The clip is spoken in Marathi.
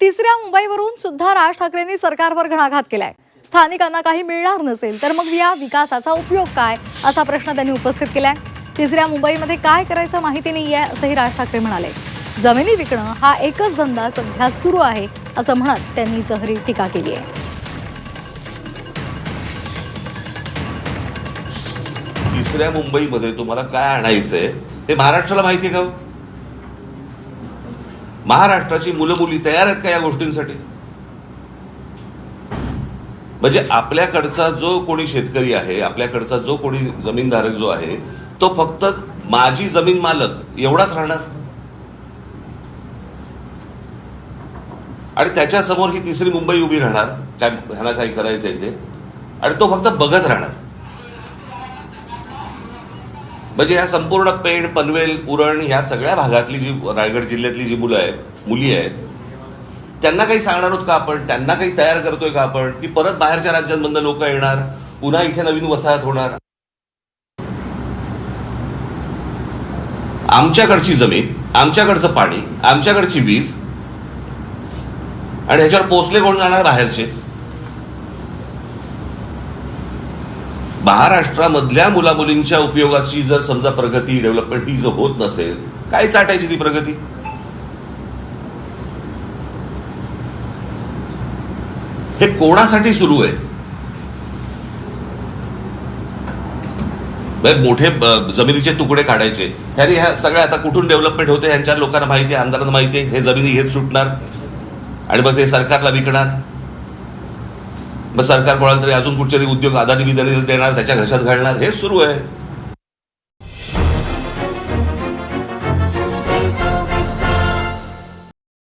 तिसऱ्या मुंबईवरून सुद्धा राज ठाकरेंनी सरकारवर घणाघात केलाय. स्थानिकांना काही मिळणार नसेल तर मग या विकासाचा उपयोग काय, असा प्रश्न त्यांनी उपस्थित केलाय. तिसऱ्या मुंबईमध्ये काय करायचं माहिती नाहीये असंही राज ठाकरे म्हणाले. जमिनी विकणं हा एकच धंदा सध्या सुरू आहे असं म्हणत त्यांनी जहरी टीका केली आहे. तिसऱ्या मुंबईमध्ये तुम्हाला काय आणायचंय ते महाराष्ट्राला माहिती आहे का? महाराष्ट्राची मुलं मुली तयार आहेत का या गोष्टींसाठी? म्हणजे आपल्याकडचा जो कोणी शेतकरी आहे, आपल्याकडचा जो कोणी जमीनधारक जो आहे, तो फक्त माझी जमीन मालक एवढाच राहणार आणि त्याच्या समोर ही तिसरी मुंबई उभी राहणार, काय ह्याला काही करायचंय ते, आणि तो फक्त बघत राहणार. म्हणजे या संपूर्ण पेण, पनवेल, पुरण या सगळ्या भागातली जी रायगड जिल्ह्यातली जी मुलं आहेत, मुली आहेत, त्यांना काही सांगणार आहोत का आपण? त्यांना काही तयार करतोय का आपण की परत बाहेरच्या राज्यांमधून लोक येणार, पुन्हा इथे नवीन वसाहत होणार? आमच्याकडची जमीन, आमच्याकडचं पाणी, आमच्याकडची वीज, आणि ह्याच्यावर पोचले कोण जाणार? बाहेरचे. महाराष्ट्रामधल्या मुलामुलींच्या उपयोगाची जर समजा प्रगती, डेव्हलपमेंट ही जर होत नसेल, काय चाटायची ती प्रगती? हे कोणासाठी सुरू आहे? मोठे जमिनीचे तुकडे काढायचे, ह्याने ह्या सगळ्या आता कुठून डेव्हलपमेंट होते ह्यांच्या लोकांना माहिती आहे, आमदारांना माहिती आहे. हे जमिनी घेत सुटणार आणि मग ते सरकारला विकणार. मग सरकार कोणाला तरी अजून कुठचे उद्योग अदानी बिदानी देणार, त्याच्या घशात घालणार. हे सुरू आहे.